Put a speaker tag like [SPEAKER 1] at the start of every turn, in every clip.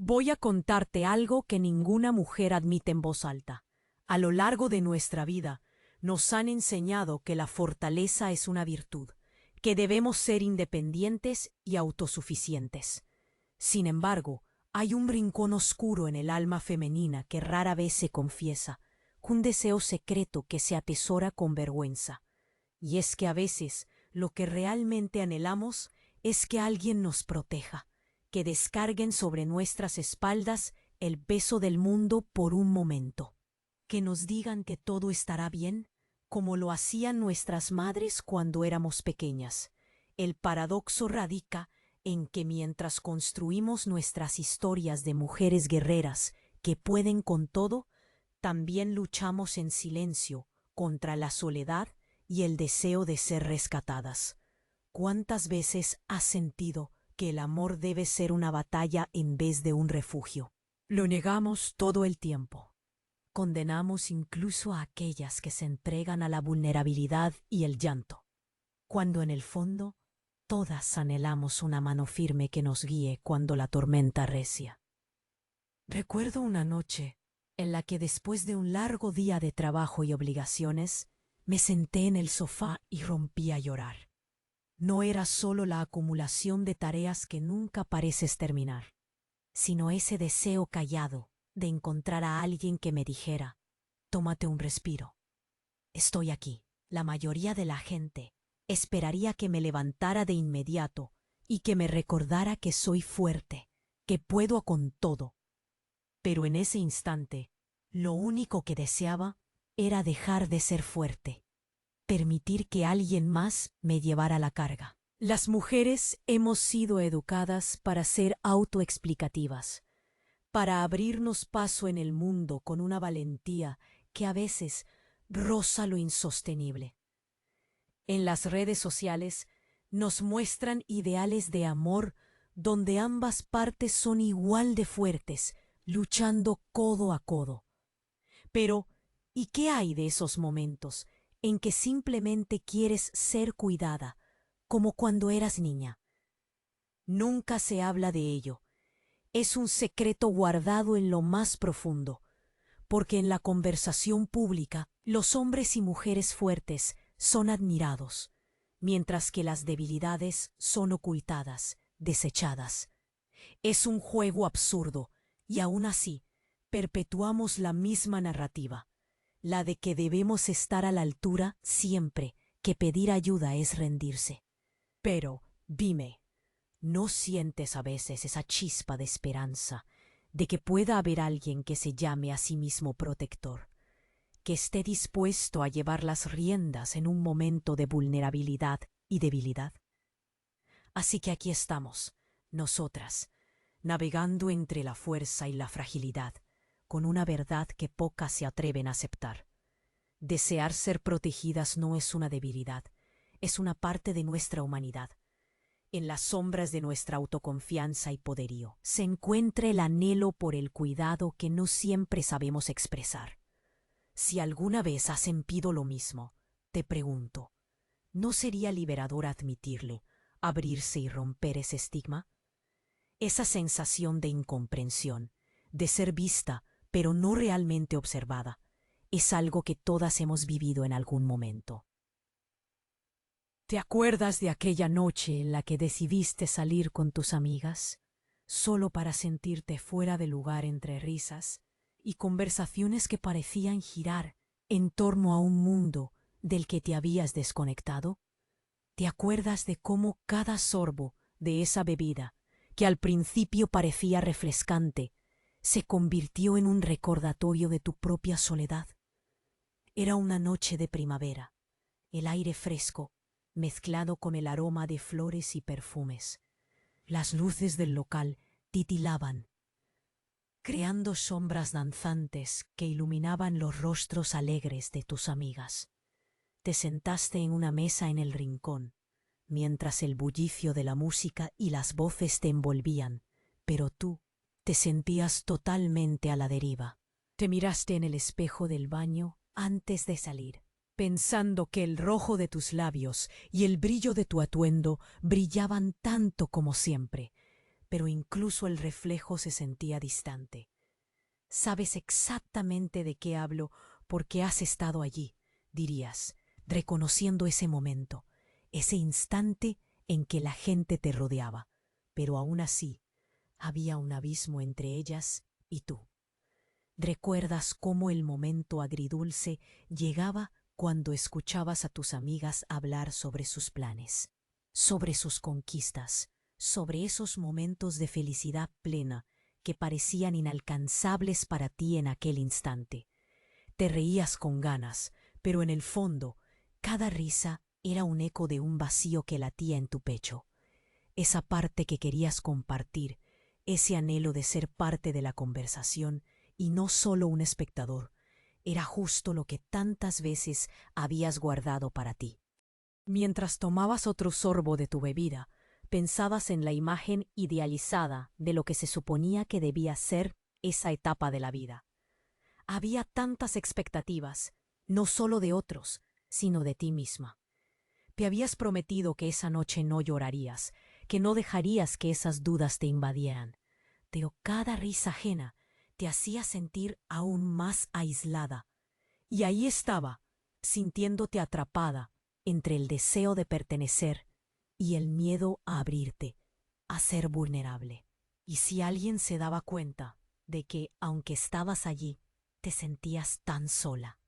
[SPEAKER 1] Voy a contarte algo que ninguna mujer admite en voz alta. A lo largo de nuestra vida, nos han enseñado que la fortaleza es una virtud, que debemos ser independientes y autosuficientes. Sin embargo, hay un rincón oscuro en el alma femenina que rara vez se confiesa, un deseo secreto que se atesora con vergüenza. Y es que a veces lo que realmente anhelamos es que alguien nos proteja, que descarguen sobre nuestras espaldas el peso del mundo por un momento, que nos digan que todo estará bien, como lo hacían nuestras madres cuando éramos pequeñas. El paradoxo radica en que mientras construimos nuestras historias de mujeres guerreras que pueden con todo, también luchamos en silencio contra la soledad y el deseo de ser rescatadas. ¿Cuántas veces has sentido que el amor debe ser una batalla en vez de un refugio? Lo negamos todo el tiempo. Condenamos incluso a aquellas que se entregan a la vulnerabilidad y el llanto, cuando en el fondo todas anhelamos una mano firme que nos guíe cuando la tormenta arrecia. Recuerdo una noche en la que después de un largo día de trabajo y obligaciones, me senté en el sofá y rompí a llorar. No era solo la acumulación de tareas que nunca pareces terminar, sino ese deseo callado de encontrar a alguien que me dijera: tómate un respiro. Estoy aquí. La mayoría de la gente esperaría que me levantara de inmediato y que me recordara que soy fuerte, que puedo con todo. Pero en ese instante, lo único que deseaba era dejar de ser fuerte, permitir que alguien más me llevara la carga. Las mujeres hemos sido educadas para ser autoexplicativas, para abrirnos paso en el mundo con una valentía que a veces roza lo insostenible. En las redes sociales nos muestran ideales de amor donde ambas partes son igual de fuertes, luchando codo a codo. Pero, ¿y qué hay de esos momentos en que simplemente quieres ser cuidada, como cuando eras niña? Nunca se habla de ello. Es un secreto guardado en lo más profundo, porque en la conversación pública los hombres y mujeres fuertes son admirados, mientras que las debilidades son ocultadas, desechadas. Es un juego absurdo, y aún así perpetuamos la misma narrativa, la de que debemos estar a la altura siempre, que pedir ayuda es rendirse. Pero, dime, ¿no sientes a veces esa chispa de esperanza de que pueda haber alguien que se llame a sí mismo protector, que esté dispuesto a llevar las riendas en un momento de vulnerabilidad y debilidad? Así que aquí estamos, nosotras, navegando entre la fuerza y la fragilidad, con una verdad que pocas se atreven a aceptar. Desear ser protegidas no es una debilidad, es una parte de nuestra humanidad. En las sombras de nuestra autoconfianza y poderío se encuentra el anhelo por el cuidado que no siempre sabemos expresar. Si alguna vez has sentido lo mismo, te pregunto, ¿no sería liberador admitirlo, abrirse y romper ese estigma? Esa sensación de incomprensión, de ser vista pero no realmente observada, es algo que todas hemos vivido en algún momento. ¿Te acuerdas de aquella noche en la que decidiste salir con tus amigas, solo para sentirte fuera de lugar entre risas y conversaciones que parecían girar en torno a un mundo del que te habías desconectado? ¿Te acuerdas de cómo cada sorbo de esa bebida, que al principio parecía refrescante, se convirtió en un recordatorio de tu propia soledad? Era una noche de primavera, el aire fresco, mezclado con el aroma de flores y perfumes. Las luces del local titilaban, creando sombras danzantes que iluminaban los rostros alegres de tus amigas. Te sentaste en una mesa en el rincón, mientras el bullicio de la música y las voces te envolvían, pero tú te sentías totalmente a la deriva. Te miraste en el espejo del baño antes de salir, pensando que el rojo de tus labios y el brillo de tu atuendo brillaban tanto como siempre, pero incluso el reflejo se sentía distante. Sabes exactamente de qué hablo porque has estado allí, dirías, reconociendo ese momento, ese instante en que la gente te rodeaba, pero aún así había un abismo entre ellas y tú. ¿Recuerdas cómo el momento agridulce llegaba cuando escuchabas a tus amigas hablar sobre sus planes, sobre sus conquistas, sobre esos momentos de felicidad plena que parecían inalcanzables para ti en aquel instante? Te reías con ganas, pero en el fondo, cada risa era un eco de un vacío que latía en tu pecho. Esa parte que querías compartir, ese anhelo de ser parte de la conversación y no solo un espectador, era justo lo que tantas veces habías guardado para ti. Mientras tomabas otro sorbo de tu bebida, pensabas en la imagen idealizada de lo que se suponía que debía ser esa etapa de la vida. Había tantas expectativas, no solo de otros, sino de ti misma. Te habías prometido que esa noche no llorarías, que no dejarías que esas dudas te invadieran, pero cada risa ajena te hacía sentir aún más aislada. Y ahí estaba, sintiéndote atrapada entre el deseo de pertenecer y el miedo a abrirte, a ser vulnerable. Y si alguien se daba cuenta de que, aunque estabas allí, te sentías tan sola.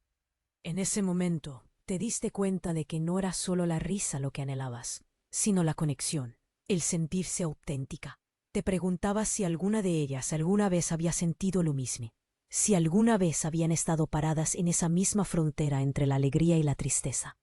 [SPEAKER 1] En ese momento te diste cuenta de que no era solo la risa lo que anhelabas, sino la conexión, el sentirse auténtica. Te preguntabas si alguna de ellas alguna vez había sentido lo mismo, si alguna vez habían estado paradas en esa misma frontera entre la alegría y la tristeza.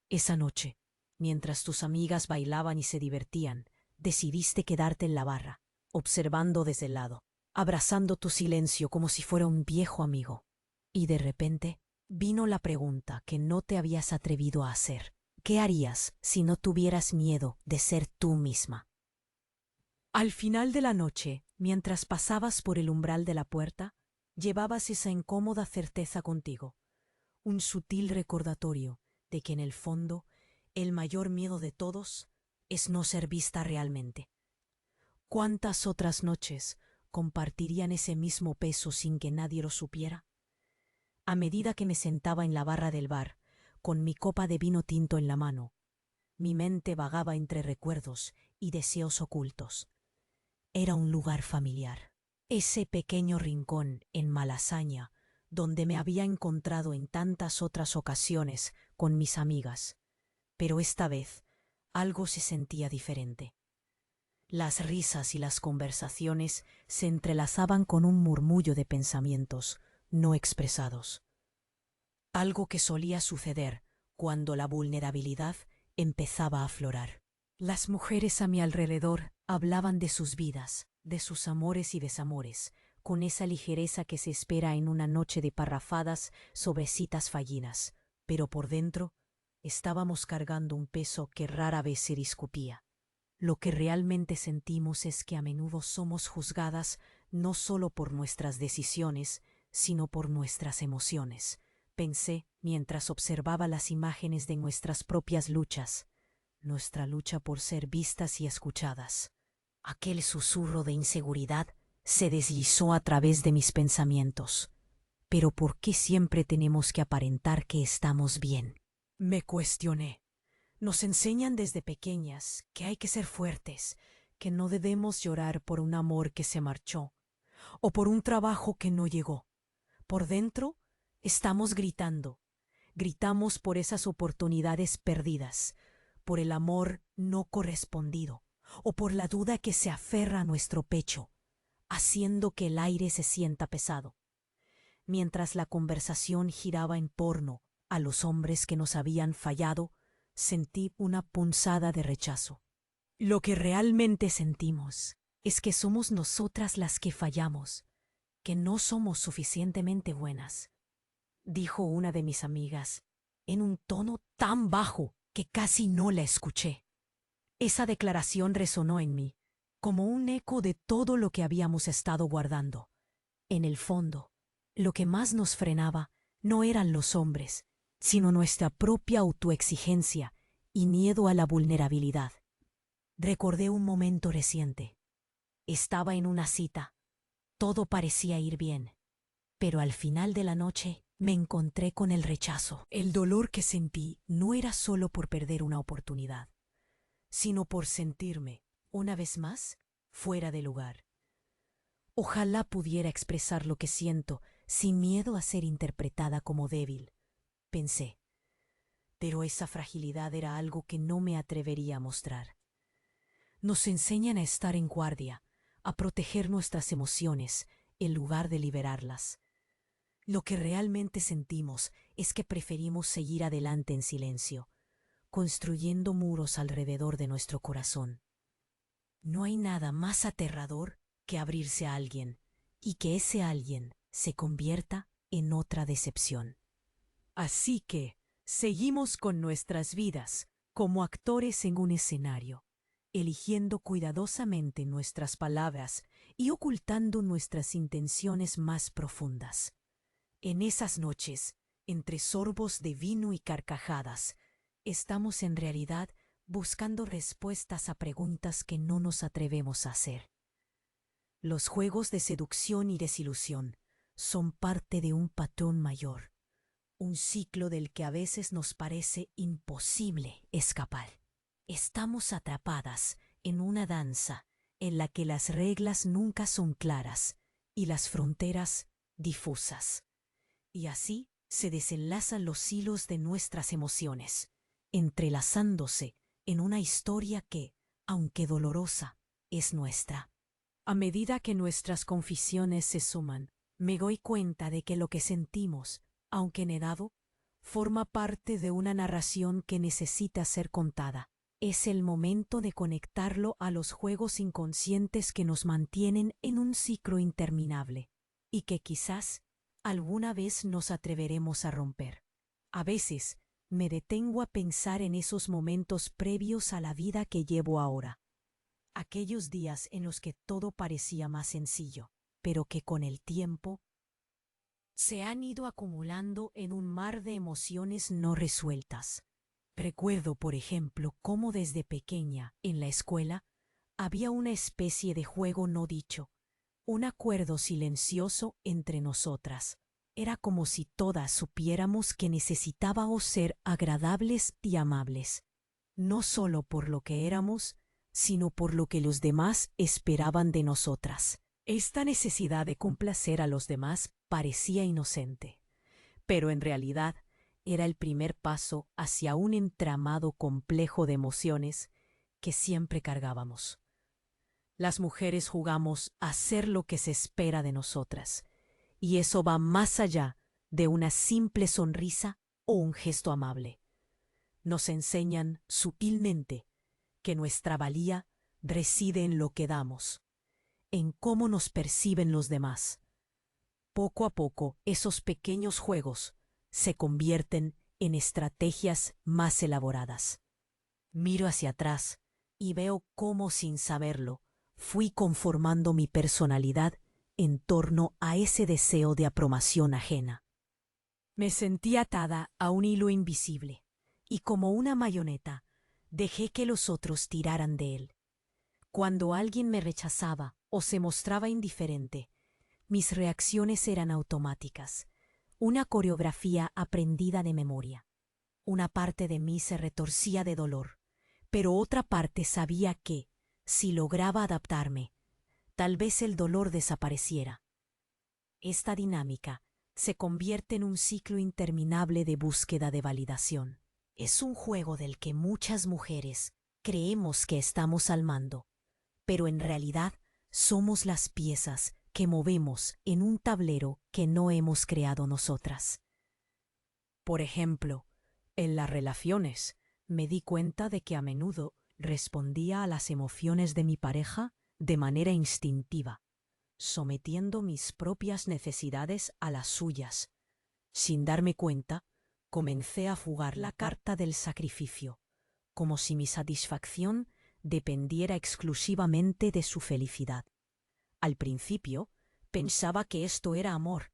[SPEAKER 1] Esa noche, mientras tus amigas bailaban y se divertían, decidiste quedarte en la barra, observando desde el lado, abrazando tu silencio como si fuera un viejo amigo. Y de repente vino la pregunta que no te habías atrevido a hacer. ¿Qué harías si no tuvieras miedo de ser tú misma? Al final de la noche, mientras pasabas por el umbral de la puerta, llevabas esa incómoda certeza contigo, un sutil recordatorio de que en el fondo el mayor miedo de todos es no ser vista realmente. ¿Cuántas otras noches compartirían ese mismo peso sin que nadie lo supiera? A medida que me sentaba en la barra del bar, con mi copa de vino tinto en la mano, mi mente vagaba entre recuerdos y deseos ocultos. Era un lugar familiar, ese pequeño rincón en Malasaña, donde me había encontrado en tantas otras ocasiones con mis amigas. Pero esta vez algo se sentía diferente. Las risas y las conversaciones se entrelazaban con un murmullo de pensamientos no expresados. Algo que solía suceder cuando la vulnerabilidad empezaba a aflorar. Las mujeres a mi alrededor hablaban de sus vidas, de sus amores y desamores, con esa ligereza que se espera en una noche de parrafadas sobre citas fallidas, pero por dentro estábamos cargando un peso que rara vez se discutía. Lo que realmente sentimos es que a menudo somos juzgadas no solo por nuestras decisiones, sino por nuestras emociones, pensé mientras observaba las imágenes de nuestras propias luchas, nuestra lucha por ser vistas y escuchadas. Aquel susurro de inseguridad se deslizó a través de mis pensamientos. ¿Pero por qué siempre tenemos que aparentar que estamos bien? Me cuestioné. Nos enseñan desde pequeñas que hay que ser fuertes, que no debemos llorar por un amor que se marchó, o por un trabajo que no llegó. Por dentro, estamos gritando. Gritamos por esas oportunidades perdidas, por el amor no correspondido, o por la duda que se aferra a nuestro pecho, haciendo que el aire se sienta pesado. Mientras la conversación giraba en torno a los hombres que nos habían fallado, sentí una punzada de rechazo. Lo que realmente sentimos es que somos nosotras las que fallamos, que no somos suficientemente buenas, dijo una de mis amigas, en un tono tan bajo que casi no la escuché. Esa declaración resonó en mí, como un eco de todo lo que habíamos estado guardando. En el fondo, lo que más nos frenaba no eran los hombres, sino nuestra propia autoexigencia y miedo a la vulnerabilidad. Recordé un momento reciente. Estaba en una cita. Todo parecía ir bien. Pero al final de la noche me encontré con el rechazo. El dolor que sentí no era solo por perder una oportunidad, sino por sentirme, una vez más, fuera de lugar. Ojalá pudiera expresar lo que siento sin miedo a ser interpretada como débil, pensé. Pero esa fragilidad era algo que no me atrevería a mostrar. Nos enseñan a estar en guardia, a proteger nuestras emociones, en lugar de liberarlas. Lo que realmente sentimos es que preferimos seguir adelante en silencio, construyendo muros alrededor de nuestro corazón. No hay nada más aterrador que abrirse a alguien y que ese alguien se convierta en otra decepción. Así que seguimos con nuestras vidas como actores en un escenario, eligiendo cuidadosamente nuestras palabras y ocultando nuestras intenciones más profundas. En esas noches, entre sorbos de vino y carcajadas, estamos en realidad buscando respuestas a preguntas que no nos atrevemos a hacer. Los juegos de seducción y desilusión son parte de un patrón mayor, un ciclo del que a veces nos parece imposible escapar. Estamos atrapadas en una danza en la que las reglas nunca son claras y las fronteras difusas. Y así se desenlazan los hilos de nuestras emociones, entrelazándose en una historia que, aunque dolorosa, es nuestra. A medida que nuestras confesiones se suman, me doy cuenta de que lo que sentimos, aunque negado, forma parte de una narración que necesita ser contada. Es el momento de conectarlo a los juegos inconscientes que nos mantienen en un ciclo interminable, y que quizás alguna vez nos atreveremos a romper. A veces me detengo a pensar en esos momentos previos a la vida que llevo ahora. Aquellos días en los que todo parecía más sencillo, pero que con el tiempo se han ido acumulando en un mar de emociones no resueltas. Recuerdo, por ejemplo, cómo desde pequeña, en la escuela, había una especie de juego no dicho, un acuerdo silencioso entre nosotras. Era como si todas supiéramos que necesitábamos ser agradables y amables, no solo por lo que éramos, sino por lo que los demás esperaban de nosotras. Esta necesidad de complacer a los demás parecía inocente, pero en realidad era el primer paso hacia un entramado complejo de emociones que siempre cargábamos. Las mujeres jugamos a ser lo que se espera de nosotras, y eso va más allá de una simple sonrisa o un gesto amable. Nos enseñan sutilmente que nuestra valía reside en lo que damos, en cómo nos perciben los demás. Poco a poco, esos pequeños juegos se convierten en estrategias más elaboradas. Miro hacia atrás y veo cómo, sin saberlo, fui conformando mi personalidad en torno a ese deseo de aprobación ajena. Me sentí atada a un hilo invisible y, como una marioneta, dejé que los otros tiraran de él. Cuando alguien me rechazaba o se mostraba indiferente, mis reacciones eran automáticas, una coreografía aprendida de memoria. Una parte de mí se retorcía de dolor, pero otra parte sabía que, si lograba adaptarme, tal vez el dolor desapareciera. Esta dinámica se convierte en un ciclo interminable de búsqueda de validación. Es un juego del que muchas mujeres creemos que estamos al mando, pero en realidad somos las piezas que movemos en un tablero que no hemos creado nosotras. Por ejemplo, en las relaciones, me di cuenta de que a menudo respondía a las emociones de mi pareja de manera instintiva, sometiendo mis propias necesidades a las suyas. Sin darme cuenta, comencé a jugar la carta del sacrificio, como si mi satisfacción dependiera exclusivamente de su felicidad. Al principio, pensaba que esto era amor,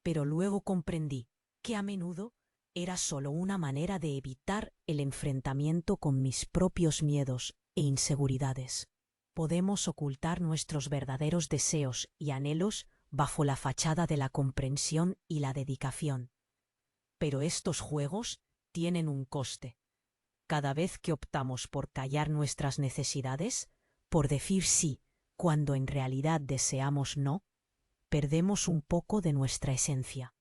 [SPEAKER 1] pero luego comprendí que a menudo era solo una manera de evitar el enfrentamiento con mis propios miedos e inseguridades. podemos ocultar nuestros verdaderos deseos y anhelos bajo la fachada de la comprensión y la dedicación. Pero estos juegos tienen un coste. Cada vez que optamos por callar nuestras necesidades, por decir sí cuando en realidad deseamos no, perdemos un poco de nuestra esencia.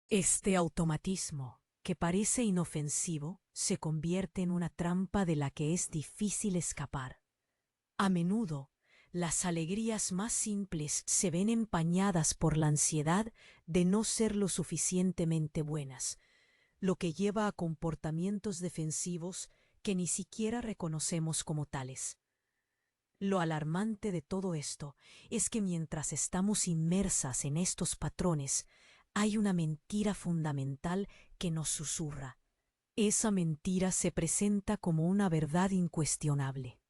[SPEAKER 1] Este automatismo, que parece inofensivo, se convierte en una trampa de la que es difícil escapar. A menudo, las alegrías más simples se ven empañadas por la ansiedad de no ser lo suficientemente buenas, lo que lleva a comportamientos defensivos que ni siquiera reconocemos como tales. Lo alarmante de todo esto es que mientras estamos inmersas en estos patrones, hay una mentira fundamental que nos susurra. Esa mentira se presenta como una verdad incuestionable.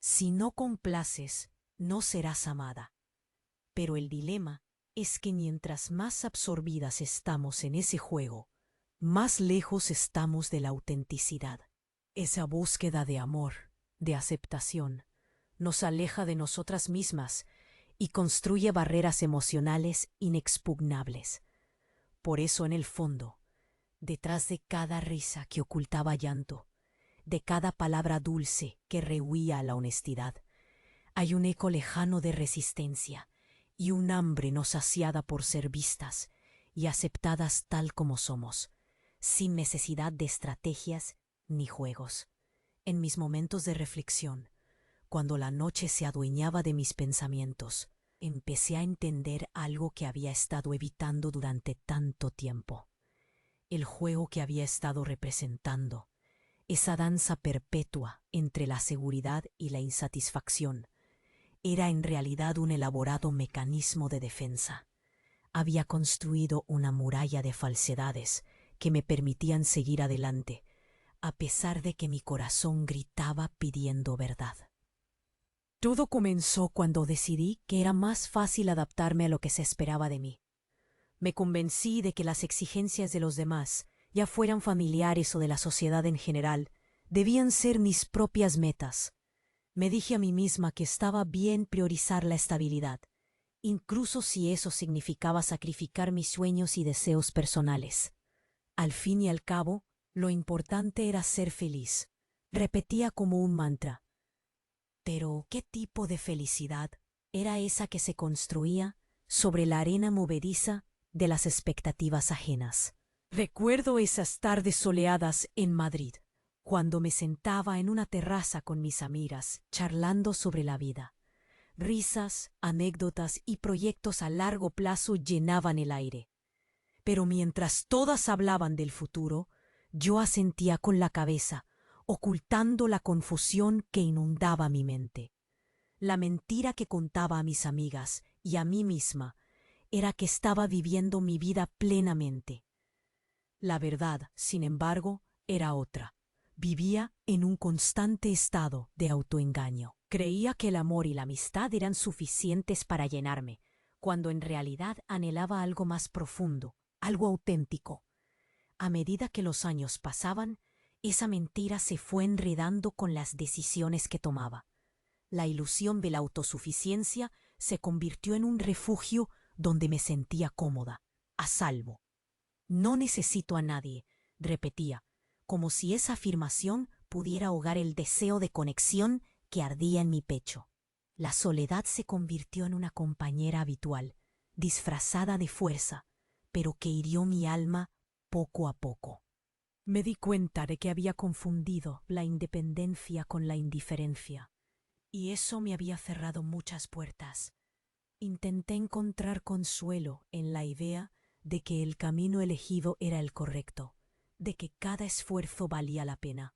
[SPEAKER 1] Si no complaces, no serás amada. Pero el dilema es que mientras más absorbidas estamos en ese juego, más lejos estamos de la autenticidad. Esa búsqueda de amor, de aceptación, nos aleja de nosotras mismas y construye barreras emocionales inexpugnables. Por eso, en el fondo, detrás de cada risa que ocultaba llanto, de cada palabra dulce que rehuía a la honestidad, hay un eco lejano de resistencia y un hambre no saciada por ser vistas y aceptadas tal como somos, sin necesidad de estrategias ni juegos. En mis momentos de reflexión, cuando la noche se adueñaba de mis pensamientos, empecé a entender algo que había estado evitando durante tanto tiempo. El juego que había estado representando, esa danza perpetua entre la seguridad y la insatisfacción, era en realidad un elaborado mecanismo de defensa. Había construido una muralla de falsedades que me permitían seguir adelante, a pesar de que mi corazón gritaba pidiendo verdad. Todo comenzó cuando decidí que era más fácil adaptarme a lo que se esperaba de mí. Me convencí de que las exigencias de los demás, ya fueran familiares o de la sociedad en general, debían ser mis propias metas. Me dije a mí misma que estaba bien priorizar la estabilidad, incluso si eso significaba sacrificar mis sueños y deseos personales. Al fin y al cabo, lo importante era ser feliz. Repetía como un mantra. Pero, ¿qué tipo de felicidad era esa que se construía sobre la arena movediza de las expectativas ajenas? Recuerdo esas tardes soleadas en Madrid, cuando me sentaba en una terraza con mis amigas, charlando sobre la vida. Risas, anécdotas y proyectos a largo plazo llenaban el aire. Pero mientras todas hablaban del futuro, yo asentía con la cabeza, ocultando la confusión que inundaba mi mente. La mentira que contaba a mis amigas y a mí misma era que estaba viviendo mi vida plenamente. La verdad, sin embargo, era otra. Vivía en un constante estado de autoengaño. Creía que el amor y la amistad eran suficientes para llenarme, cuando en realidad anhelaba algo más profundo, algo auténtico. A medida que los años pasaban, esa mentira se fue enredando con las decisiones que tomaba. La ilusión de la autosuficiencia se convirtió en un refugio donde me sentía cómoda, a salvo. No necesito a nadie, repetía, como si esa afirmación pudiera ahogar el deseo de conexión que ardía en mi pecho. La soledad se convirtió en una compañera habitual, disfrazada de fuerza, pero que hirió mi alma poco a poco. Me di cuenta de que había confundido la independencia con la indiferencia, y eso me había cerrado muchas puertas. Intenté encontrar consuelo en la idea de que el camino elegido era el correcto, de que cada esfuerzo valía la pena.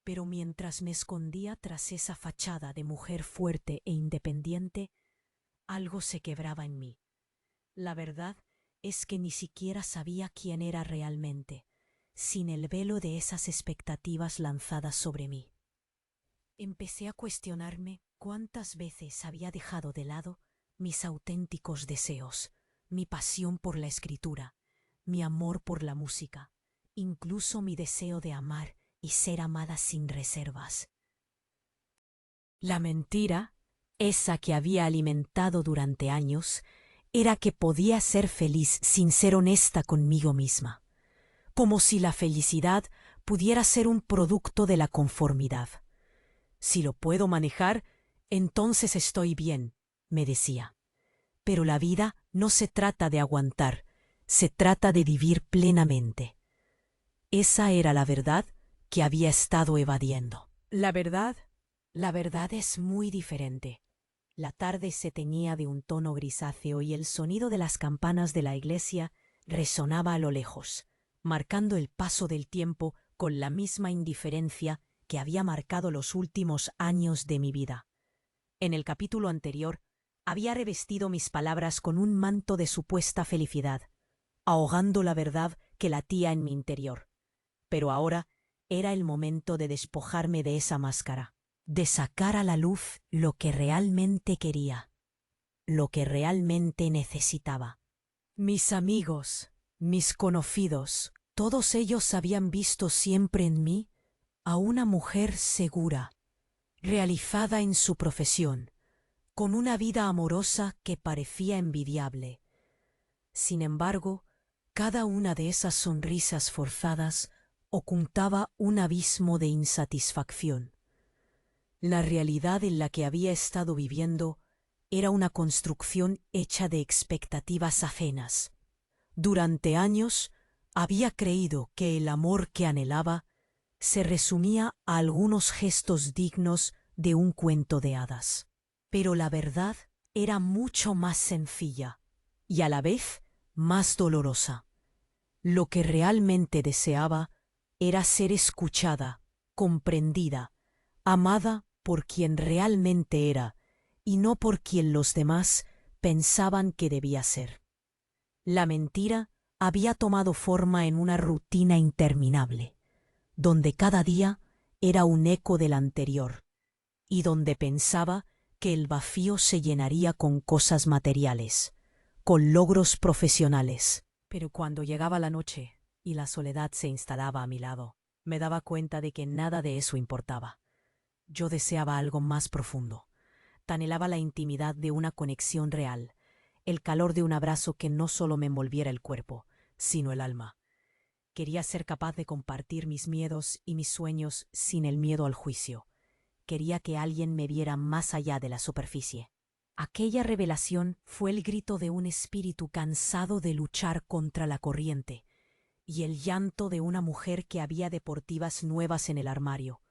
[SPEAKER 1] Pero mientras me escondía tras esa fachada de mujer fuerte e independiente, algo se quebraba en mí. La verdad es que ni siquiera sabía quién era realmente, sin el velo de esas expectativas lanzadas sobre mí. Empecé a cuestionarme cuántas veces había dejado de lado mis auténticos deseos, mi pasión por la escritura, mi amor por la música, incluso mi deseo de amar y ser amada sin reservas. La mentira, esa que había alimentado durante años, era que podía ser feliz sin ser honesta conmigo misma, como si la felicidad pudiera ser un producto de la conformidad. Si lo puedo manejar, entonces estoy bien, me decía. Pero la vida no se trata de aguantar, se trata de vivir plenamente. Esa era la verdad que había estado evadiendo. La verdad es muy diferente. La tarde se teñía de un tono grisáceo y el sonido de las campanas de la iglesia resonaba a lo lejos, marcando el paso del tiempo con la misma indiferencia que había marcado los últimos años de mi vida. En el capítulo anterior, había revestido mis palabras con un manto de supuesta felicidad, ahogando la verdad que latía en mi interior. Pero ahora era el momento de despojarme de esa máscara, de sacar a la luz lo que realmente quería, lo que realmente necesitaba. Mis amigos, mis conocidos, todos ellos habían visto siempre en mí a una mujer segura, realizada en su profesión, con una vida amorosa que parecía envidiable. Sin embargo, cada una de esas sonrisas forzadas ocultaba un abismo de insatisfacción. La realidad en la que había estado viviendo era una construcción hecha de expectativas ajenas. Durante años había creído que el amor que anhelaba se resumía a algunos gestos dignos de un cuento de hadas. Pero la verdad era mucho más sencilla y a la vez más dolorosa. Lo que realmente deseaba era ser escuchada, comprendida, amada por quien realmente era y no por quien los demás pensaban que debía ser. La mentira había tomado forma en una rutina interminable, donde cada día era un eco del anterior, y donde pensaba que el vacío se llenaría con cosas materiales, con logros profesionales. Pero cuando llegaba la noche y la soledad se instalaba a mi lado, me daba cuenta de que nada de eso importaba. Yo deseaba algo más profundo. Anhelaba la intimidad de una conexión real, el calor de un abrazo que no solo me envolviera el cuerpo, sino el alma. Quería ser capaz de compartir mis miedos y mis sueños sin el miedo al juicio. Quería que alguien me viera más allá de la superficie. Aquella revelación fue el grito de un espíritu cansado de luchar contra la corriente y el llanto de una mujer que había deportivas nuevas en el armario,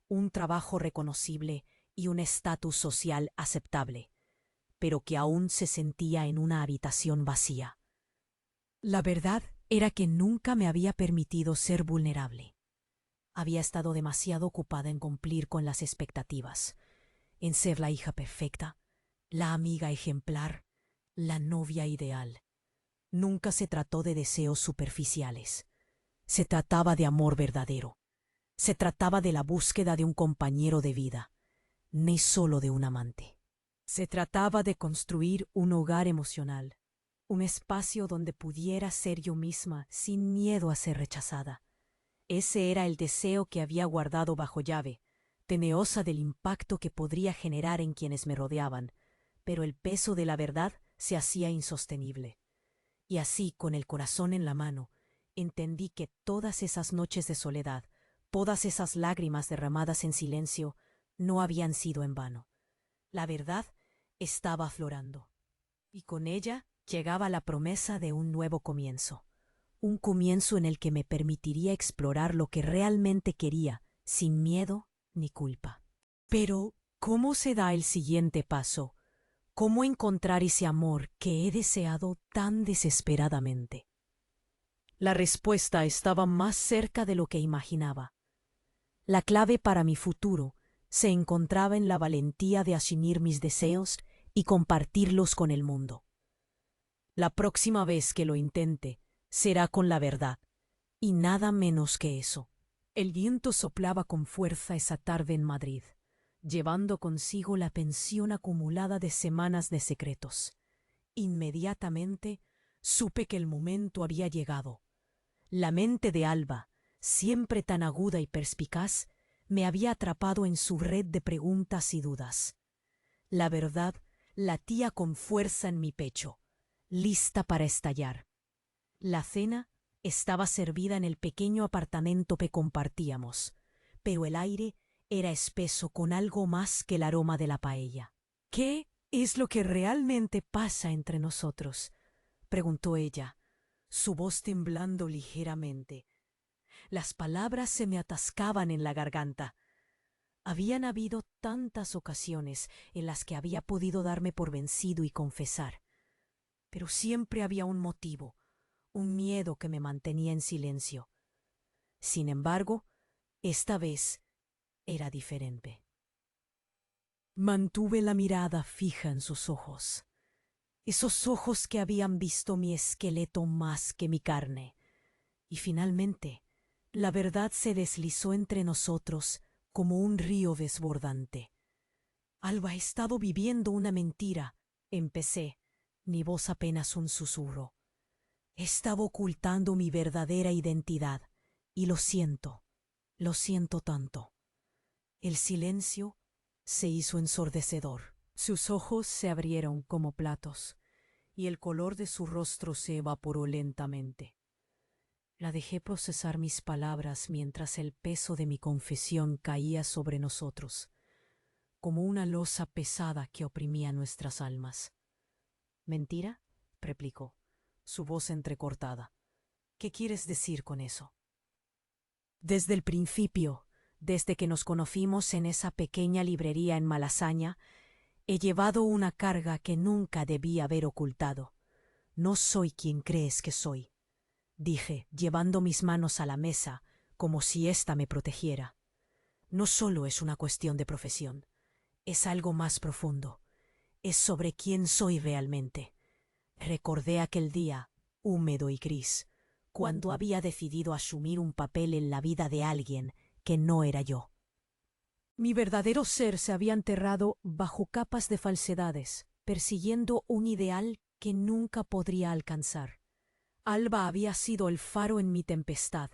[SPEAKER 1] un trabajo reconocible y un estatus social aceptable, pero que aún se sentía en una habitación vacía. La verdad era que nunca me había permitido ser vulnerable. Había estado demasiado ocupada en cumplir con las expectativas, en ser la hija perfecta, la amiga ejemplar, la novia ideal. Nunca se trató de deseos superficiales. Se trataba de amor verdadero. Se trataba de la búsqueda de un compañero de vida, ni solo de un amante. Se trataba de construir un hogar emocional, un espacio donde pudiera ser yo misma sin miedo a ser rechazada. Ese era el deseo que había guardado bajo llave, temerosa del impacto que podría generar en quienes me rodeaban, pero el peso de la verdad se hacía insostenible. Y así, con el corazón en la mano, entendí que todas esas noches de soledad, todas esas lágrimas derramadas en silencio, no habían sido en vano. La verdad estaba aflorando, y con ella llegaba la promesa de un nuevo comienzo. Un comienzo en el que me permitiría explorar lo que realmente quería, sin miedo ni culpa. Pero, ¿cómo se da el siguiente paso? ¿Cómo encontrar ese amor que he deseado tan desesperadamente? La respuesta estaba más cerca de lo que imaginaba. La clave para mi futuro se encontraba en la valentía de asumir mis deseos y compartirlos con el mundo. La próxima vez que lo intente, será con la verdad, y nada menos que eso. El viento soplaba con fuerza esa tarde en Madrid, llevando consigo la pensión acumulada de semanas de secretos. Inmediatamente supe que el momento había llegado. La mente de Alba, siempre tan aguda y perspicaz, me había atrapado en su red de preguntas y dudas. La verdad latía con fuerza en mi pecho, lista para estallar. La cena estaba servida en el pequeño apartamento que compartíamos, pero el aire era espeso con algo más que el aroma de la paella. ¿Qué es lo que realmente pasa entre nosotros?, preguntó ella, su voz temblando ligeramente. Las palabras se me atascaban en la garganta. Habían habido tantas ocasiones en las que había podido darme por vencido y confesar, pero siempre había un motivo, un miedo que me mantenía en silencio. Sin embargo, esta vez era diferente. Mantuve la mirada fija en sus ojos, esos ojos que habían visto mi esqueleto más que mi carne, y finalmente la verdad se deslizó entre nosotros como un río desbordante. Alba ha estado viviendo una mentira, empecé, mi voz apenas un susurro. Estaba ocultando mi verdadera identidad, y lo siento tanto. El silencio se hizo ensordecedor. Sus ojos se abrieron como platos, y el color de su rostro se evaporó lentamente. La dejé procesar mis palabras mientras el peso de mi confesión caía sobre nosotros, como una losa pesada que oprimía nuestras almas. ¿Mentira?, replicó, su voz entrecortada. ¿Qué quieres decir con eso? Desde el principio, desde que nos conocimos en esa pequeña librería en Malasaña, he llevado una carga que nunca debí haber ocultado. No soy quien crees que soy, dije, llevando mis manos a la mesa, como si ésta me protegiera. No solo es una cuestión de profesión, es algo más profundo. Es sobre quién soy realmente. Recordé aquel día, húmedo y gris, cuando había decidido asumir un papel en la vida de alguien que no era yo. Mi verdadero ser se había enterrado bajo capas de falsedades, persiguiendo un ideal que nunca podría alcanzar. Alba había sido el faro en mi tempestad,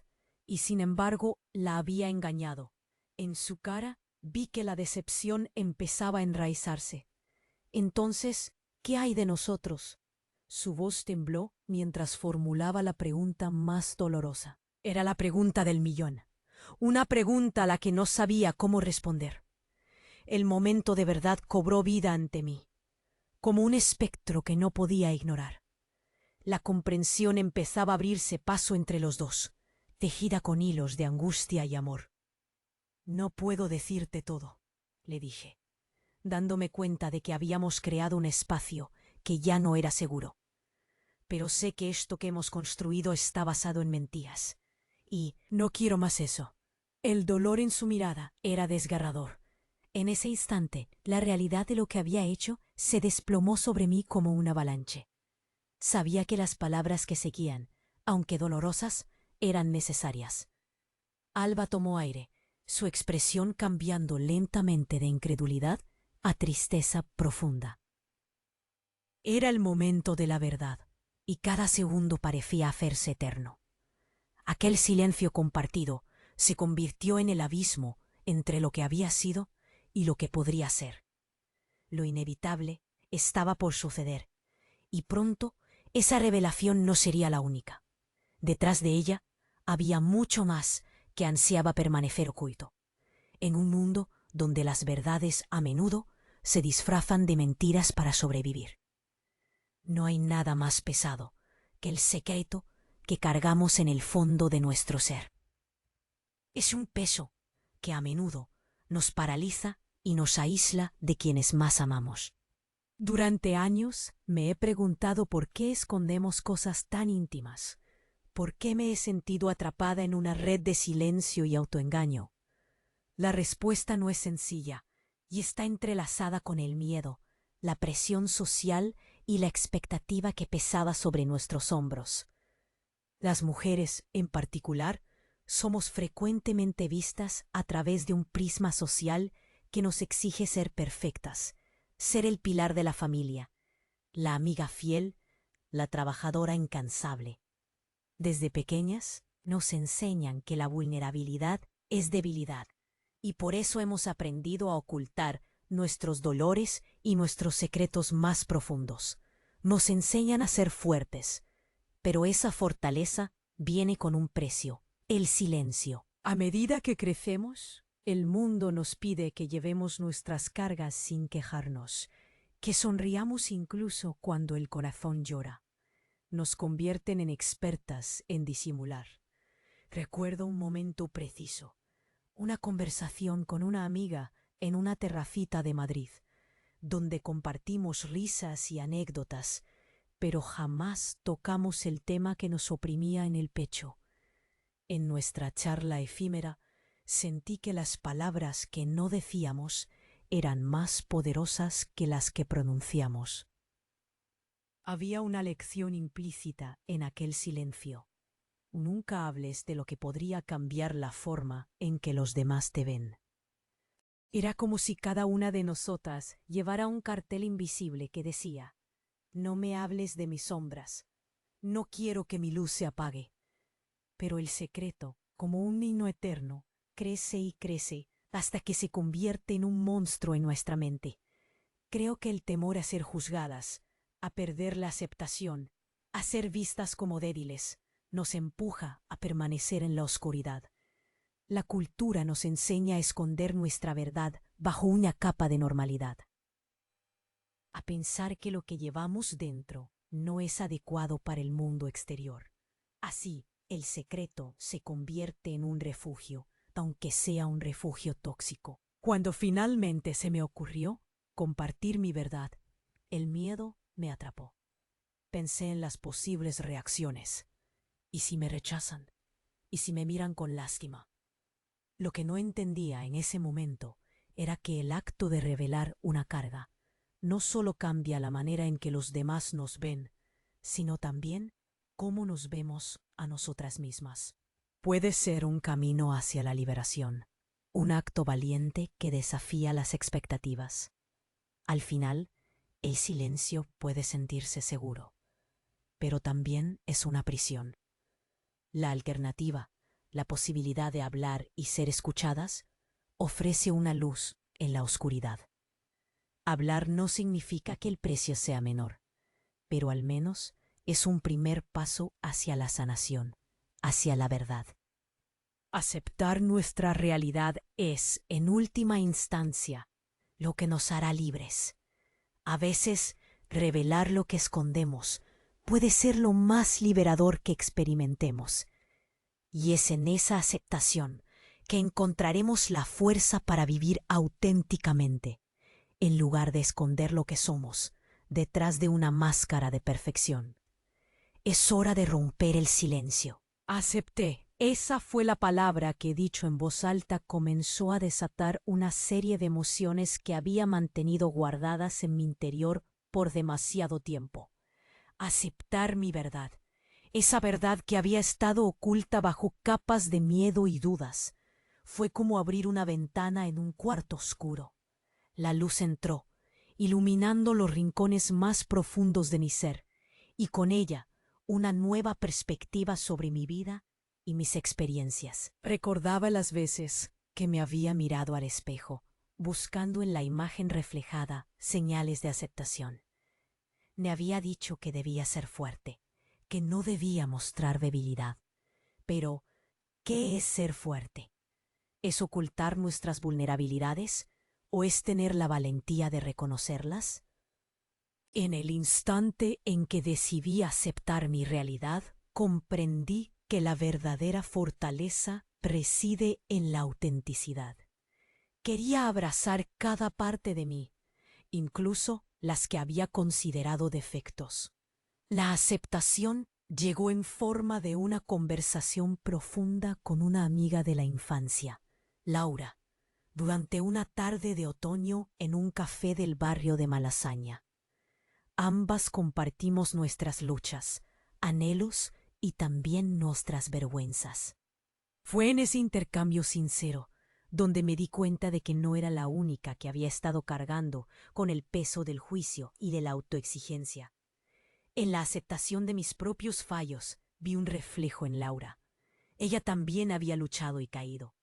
[SPEAKER 1] y sin embargo la había engañado. En su cara vi que la decepción empezaba a enraizarse. Entonces, ¿qué hay de nosotros? Su voz tembló mientras formulaba la pregunta más dolorosa. Era la pregunta del millón, una pregunta a la que no sabía cómo responder. El momento de verdad cobró vida ante mí, como un espectro que no podía ignorar. La comprensión empezaba a abrirse paso entre los dos, tejida con hilos de angustia y amor. No puedo decirte todo, le dije, dándome cuenta de que habíamos creado un espacio que ya no era seguro. Pero sé que esto que hemos construido está basado en mentiras. Y no quiero más eso. El dolor en su mirada era desgarrador. En ese instante, la realidad de lo que había hecho se desplomó sobre mí como una avalanche. Sabía que las palabras que seguían, aunque dolorosas, eran necesarias. Alba tomó aire, su expresión cambiando lentamente de incredulidad a tristeza profunda. Era el momento de la verdad, y cada segundo parecía hacerse eterno. Aquel silencio compartido se convirtió en el abismo entre lo que había sido y lo que podría ser. Lo inevitable estaba por suceder, y pronto esa revelación no sería la única. Detrás de ella había mucho más que ansiaba permanecer oculto, en un mundo donde las verdades a menudo se disfrazan de mentiras para sobrevivir. No hay nada más pesado que el secreto que cargamos en el fondo de nuestro ser. Es un peso que a menudo nos paraliza y nos aísla de quienes más amamos. Durante años me he preguntado por qué escondemos cosas tan íntimas, por qué me he sentido atrapada en una red de silencio y autoengaño. La respuesta no es sencilla y está entrelazada con el miedo, la presión social y la expectativa que pesaba sobre nuestros hombros. Las mujeres, en particular, somos frecuentemente vistas a través de un prisma social que nos exige ser perfectas, ser el pilar de la familia, la amiga fiel, la trabajadora incansable. Desde pequeñas nos enseñan que la vulnerabilidad es debilidad Y por eso hemos aprendido a ocultar nuestros dolores y nuestros secretos más profundos. Nos enseñan a ser fuertes, pero esa fortaleza viene con un precio, el silencio. A medida que crecemos, el mundo nos pide que llevemos nuestras cargas sin quejarnos, que sonriamos incluso cuando el corazón llora. Nos convierten en expertas en disimular. Recuerdo un momento preciso, una conversación con una amiga en una terracita de Madrid, donde compartimos risas y anécdotas, pero jamás tocamos el tema que nos oprimía en el pecho. En nuestra charla efímera, sentí que las palabras que no decíamos eran más poderosas que las que pronunciamos. Había una lección implícita en aquel silencio. Nunca hables de lo que podría cambiar la forma en que los demás te ven. Era como si cada una de nosotras llevara un cartel invisible que decía: no me hables de mis sombras, no quiero que mi luz se apague. Pero el secreto, como un niño eterno, crece y crece hasta que se convierte en un monstruo en nuestra mente. Creo que el temor a ser juzgadas, a perder la aceptación, a ser vistas como débiles, nos empuja a permanecer en la oscuridad. La cultura nos enseña a esconder nuestra verdad bajo una capa de normalidad, a pensar que lo que llevamos dentro no es adecuado para el mundo exterior. Así, el secreto se convierte en un refugio, aunque sea un refugio tóxico. Cuando finalmente se me ocurrió compartir mi verdad, el miedo me atrapó. Pensé en las posibles reacciones. ¿Y si me rechazan? ¿Y si me miran con lástima? Lo que no entendía en ese momento era que el acto de revelar una carga no solo cambia la manera en que los demás nos ven, sino también cómo nos vemos a nosotras mismas. Puede ser un camino hacia la liberación, un acto valiente que desafía las expectativas. Al final, el silencio puede sentirse seguro, pero también es una prisión. La alternativa, la posibilidad de hablar y ser escuchadas, ofrece una luz en la oscuridad. Hablar no significa que el precio sea menor, pero al menos es un primer paso hacia la sanación, hacia la verdad. Aceptar nuestra realidad es, en última instancia, lo que nos hará libres. A veces, revelar lo que escondemos puede ser lo más liberador que experimentemos. Y es en esa aceptación que encontraremos la fuerza para vivir auténticamente, en lugar de esconder lo que somos detrás de una máscara de perfección. Es hora de romper el silencio. Acepté. Esa fue la palabra que, dicho en voz alta, comenzó a desatar una serie de emociones que había mantenido guardadas en mi interior por demasiado tiempo. Aceptar mi verdad. Esa verdad que había estado oculta bajo capas de miedo y dudas. Fue como abrir una ventana en un cuarto oscuro. La luz entró, iluminando los rincones más profundos de mi ser, y con ella una nueva perspectiva sobre mi vida y mis experiencias. Recordaba las veces que me había mirado al espejo, buscando en la imagen reflejada señales de aceptación. Me había dicho que debía ser fuerte, que no debía mostrar debilidad. Pero, ¿qué es ser fuerte? ¿Es ocultar nuestras vulnerabilidades o es tener la valentía de reconocerlas? En el instante en que decidí aceptar mi realidad, comprendí que la verdadera fortaleza reside en la autenticidad. Quería abrazar cada parte de mí, incluso las que había considerado defectos. La aceptación llegó en forma de una conversación profunda con una amiga de la infancia, Laura, durante una tarde de otoño en un café del barrio de Malasaña. Ambas compartimos nuestras luchas, anhelos y también nuestras vergüenzas. Fue en ese intercambio sincero donde me di cuenta de que no era la única que había estado cargando con el peso del juicio y de la autoexigencia. En la aceptación de mis propios fallos vi un reflejo en Laura. Ella también había luchado y caído.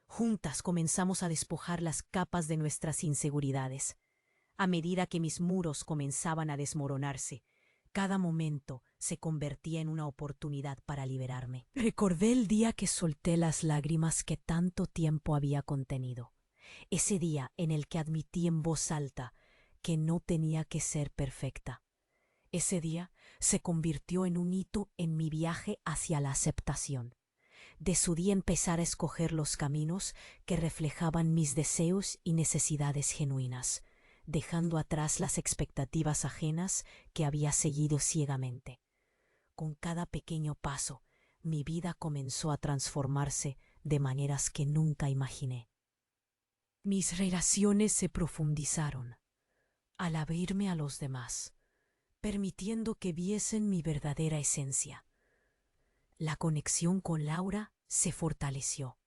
[SPEAKER 1] Juntas comenzamos a despojar las capas de nuestras inseguridades. A medida que mis muros comenzaban a desmoronarse, cada momento se convertía en una oportunidad para liberarme. Recordé el día que solté las lágrimas que tanto tiempo había contenido. Ese día en el que admití en voz alta que no tenía que ser perfecta. Ese día se convirtió en un hito en mi viaje hacia la aceptación. Decidí empezar a escoger los caminos que reflejaban mis deseos y necesidades genuinas, dejando atrás las expectativas ajenas que había seguido ciegamente. Con cada pequeño paso, mi vida comenzó a transformarse de maneras que nunca imaginé. Mis relaciones se profundizaron al abrirme a los demás, permitiendo que viesen mi verdadera esencia. La conexión con Laura se fortaleció.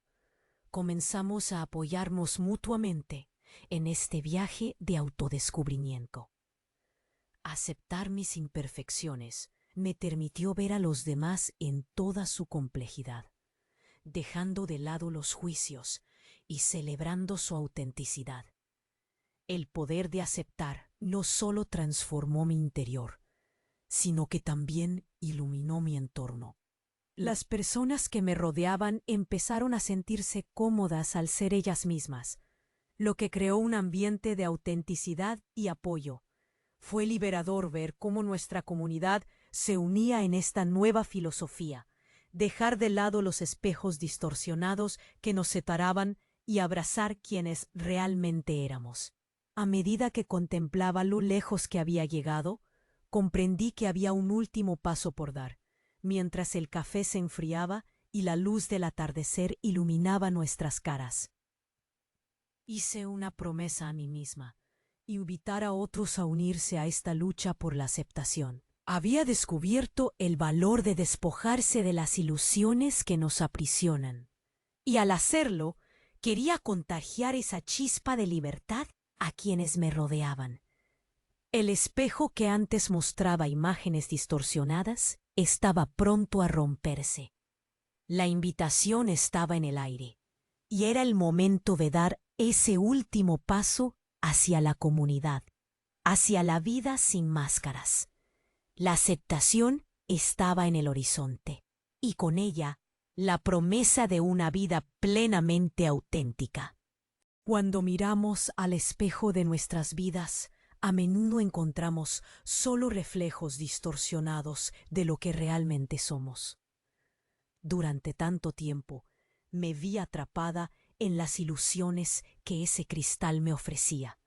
[SPEAKER 1] Comenzamos a apoyarnos mutuamente en este viaje de autodescubrimiento. Aceptar mis imperfecciones me permitió ver a los demás en toda su complejidad, dejando de lado los juicios y celebrando su autenticidad. El poder de aceptar no solo transformó mi interior, sino que también iluminó mi entorno. Las personas que me rodeaban empezaron a sentirse cómodas al ser ellas mismas, lo que creó un ambiente de autenticidad y apoyo. Fue liberador ver cómo nuestra comunidad se unía en esta nueva filosofía, dejar de lado los espejos distorsionados que nos separaban y abrazar quienes realmente éramos. A medida que contemplaba lo lejos que había llegado, comprendí que había un último paso por dar, mientras el café se enfriaba y la luz del atardecer iluminaba nuestras caras. Hice una promesa a mí misma, invitar a otros a unirse a esta lucha por la aceptación. Había descubierto el valor de despojarse de las ilusiones que nos aprisionan. Y al hacerlo, quería contagiar esa chispa de libertad a quienes me rodeaban. El espejo que antes mostraba imágenes distorsionadas estaba pronto a romperse. La invitación estaba en el aire, y era el momento de dar ese último paso hacia la comunidad, hacia la vida sin máscaras. La aceptación estaba en el horizonte, y con ella la promesa de una vida plenamente auténtica. Cuando miramos al espejo de nuestras vidas, a menudo encontramos solo reflejos distorsionados de lo que realmente somos. Durante tanto tiempo, me vi atrapada en las ilusiones que ese cristal me ofrecía,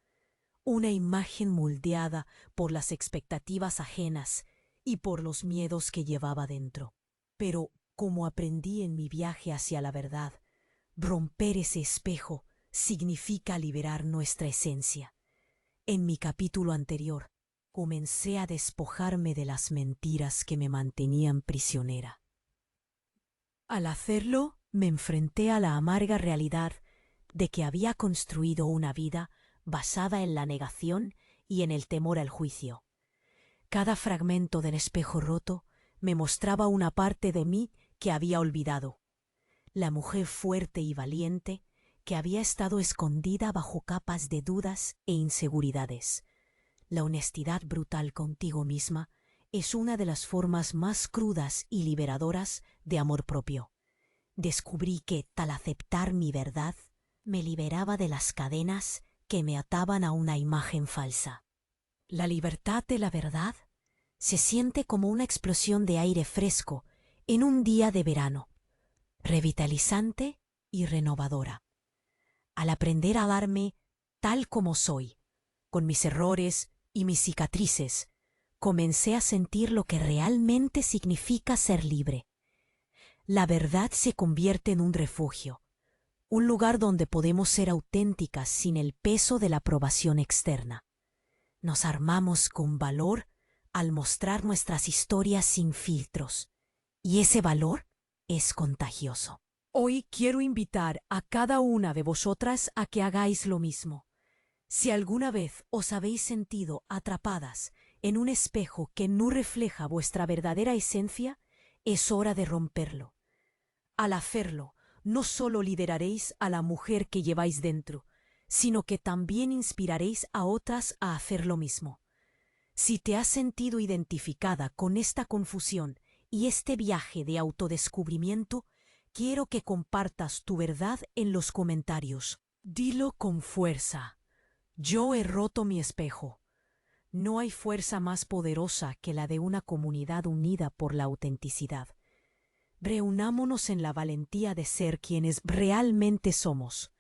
[SPEAKER 1] una imagen moldeada por las expectativas ajenas y por los miedos que llevaba dentro. Pero, como aprendí en mi viaje hacia la verdad, romper ese espejo significa liberar nuestra esencia. En mi capítulo anterior, comencé a despojarme de las mentiras que me mantenían prisionera. Al hacerlo, me enfrenté a la amarga realidad de que había construido una vida basada en la negación y en el temor al juicio. Cada fragmento del espejo roto me mostraba una parte de mí que había olvidado. La mujer fuerte y valiente que había estado escondida bajo capas de dudas e inseguridades. La honestidad brutal contigo misma es una de las formas más crudas y liberadoras de amor propio. Descubrí que, al aceptar mi verdad, me liberaba de las cadenas que me ataban a una imagen falsa. La libertad de la verdad se siente como una explosión de aire fresco en un día de verano, revitalizante y renovadora. Al aprender a darme tal como soy, con mis errores y mis cicatrices, comencé a sentir lo que realmente significa ser libre. La verdad se convierte en un refugio, un lugar donde podemos ser auténticas sin el peso de la aprobación externa. Nos armamos con valor al mostrar nuestras historias sin filtros, y ese valor es contagioso. Hoy quiero invitar a cada una de vosotras a que hagáis lo mismo. Si alguna vez os habéis sentido atrapadas en un espejo que no refleja vuestra verdadera esencia, es hora de romperlo. Al hacerlo, no solo lideraréis a la mujer que lleváis dentro, sino que también inspiraréis a otras a hacer lo mismo. Si te has sentido identificada con esta confusión y este viaje de autodescubrimiento, quiero que compartas tu verdad en los comentarios. Dilo con fuerza. Yo he roto mi espejo. No hay fuerza más poderosa que la de una comunidad unida por la autenticidad. Reunámonos en la valentía de ser quienes realmente somos.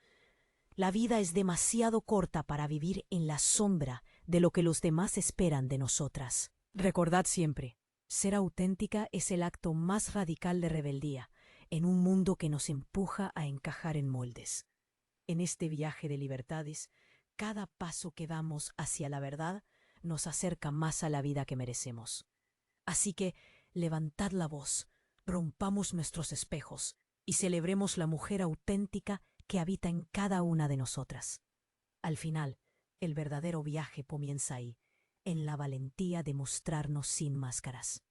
[SPEAKER 1] La vida es demasiado corta para vivir en la sombra de lo que los demás esperan de nosotras. Recordad siempre, ser auténtica es el acto más radical de rebeldía en un mundo que nos empuja a encajar en moldes. En este viaje de libertades, cada paso que damos hacia la verdad nos acerca más a la vida que merecemos. Así que, levantad la voz, rompamos nuestros espejos y celebremos la mujer auténtica que habita en cada una de nosotras. Al final, el verdadero viaje comienza ahí, en la valentía de mostrarnos sin máscaras.